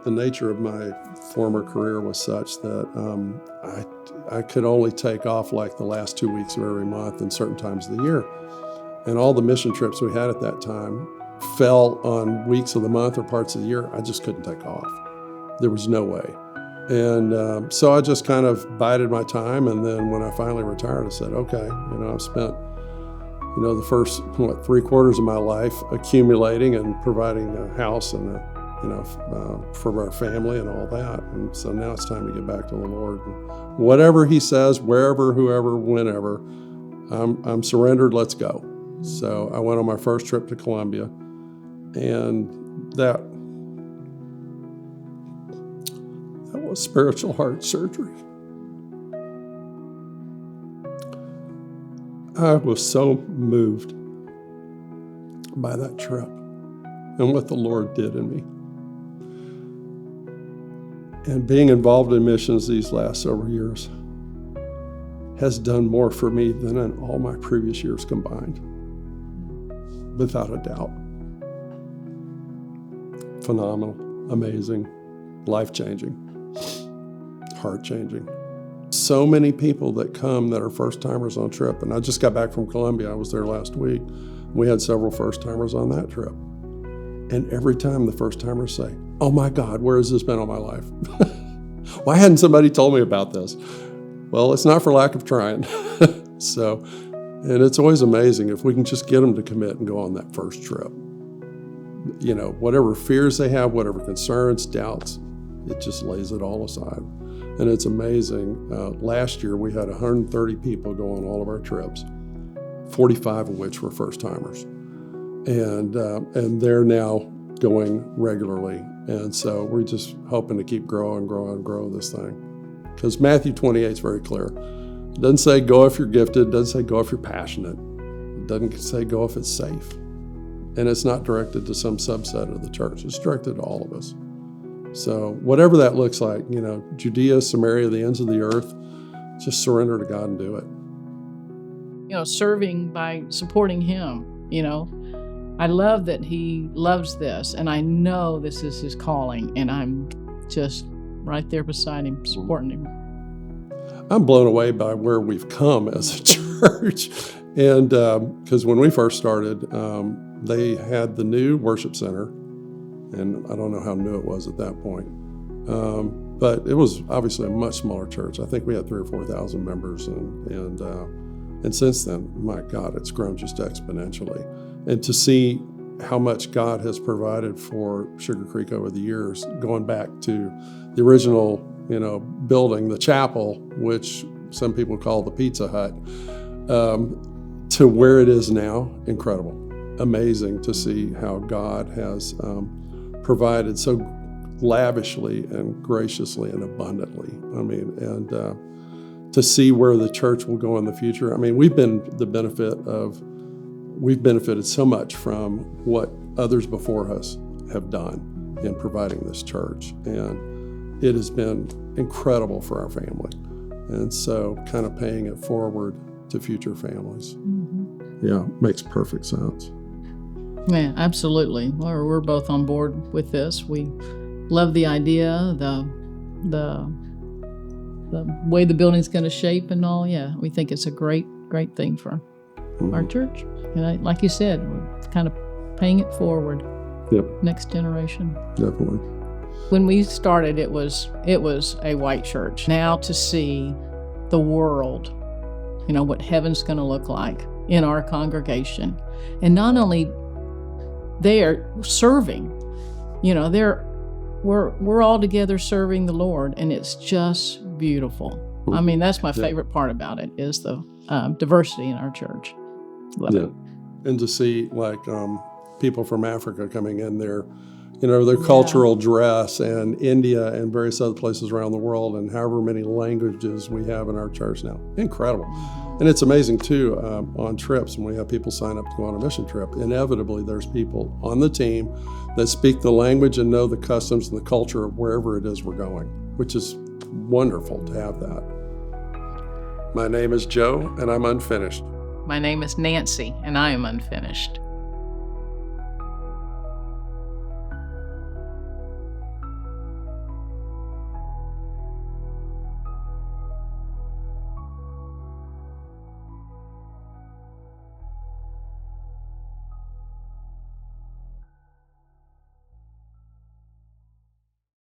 But the nature of my former career was such that I could only take off like the last 2 weeks of every month and certain times of the year. And all the mission trips we had at that time fell on weeks of the month or parts of the year. I just couldn't take off. There was no way. And so I just kind of bided my time. And then when I finally retired, I said, okay, I've spent, the first, 3/4 of my life accumulating and providing a house and for our family and all that. And so now it's time to get back to the Lord. And whatever He says, wherever, whoever, whenever, I'm surrendered, let's go. So I went on my first trip to Colombia, and that was spiritual heart surgery. I was so moved by that trip and what the Lord did in me. And being involved in missions these last several years has done more for me than in all my previous years combined, without a doubt. Phenomenal, amazing, life-changing, heart-changing. So many people that come that are first-timers on trip, and I just got back from Colombia. I was there last week. We had several first-timers on that trip. And every time the first-timers say, oh my God, where has this been all my life? Why hadn't somebody told me about this? Well, it's not for lack of trying. So, and it's always amazing if we can just get them to commit and go on that first trip. Whatever fears they have, whatever concerns, doubts, it just lays it all aside. And it's amazing. Last year, we had 130 people go on all of our trips, 45 of which were first-timers. And they're now going regularly. And so we're just hoping to keep grow this thing. Because Matthew 28 is very clear. It doesn't say go if you're gifted. It doesn't say go if you're passionate. It doesn't say go if it's safe. And it's not directed to some subset of the church. It's directed to all of us. So whatever that looks like, Judea, Samaria, the ends of the earth, just surrender to God and do it. Serving by supporting Him, I love that He loves this, and I know this is His calling, and I'm just right there beside Him, supporting Him. I'm blown away by where we've come as a church. And because when we first started, they had the new worship center. And I don't know how new it was at that point. But it was obviously a much smaller church. I think we had 3,000 or 4,000 members. And since then, my God, it's grown just exponentially. And to see how much God has provided for Sugar Creek over the years, going back to the original, building, the chapel, which some people call the Pizza Hut, to where it is now, incredible. Amazing to see how God has provided so lavishly and graciously and abundantly. And to see where the church will go in the future. We've benefited so much from what others before us have done in providing this church. And it has been incredible for our family. And so kind of paying it forward to future families. Mm-hmm. Yeah, makes perfect sense. Yeah, absolutely. We're both on board with this. We love the idea, the way the building's going to shape and all. Yeah, we think it's a great thing for our church. And like you said, we're kind of paying it forward. Yep. Next generation. Definitely. When we started, it was a white church. Now to see the world, what heaven's going to look like in our congregation, and not only they're serving, we're all together serving the Lord, and it's just beautiful. That's my favorite part about it is the diversity in our church. Love it. And to see people from Africa coming in there, their cultural dress, and India and various other places around the world, and however many languages we have in our church now. Incredible. And it's amazing too, on trips, when we have people sign up to go on a mission trip, inevitably there's people on the team that speak the language and know the customs and the culture of wherever it is we're going, which is wonderful to have that. My name is Joe, and I'm unfinished. My name is Nancy, and I am unfinished.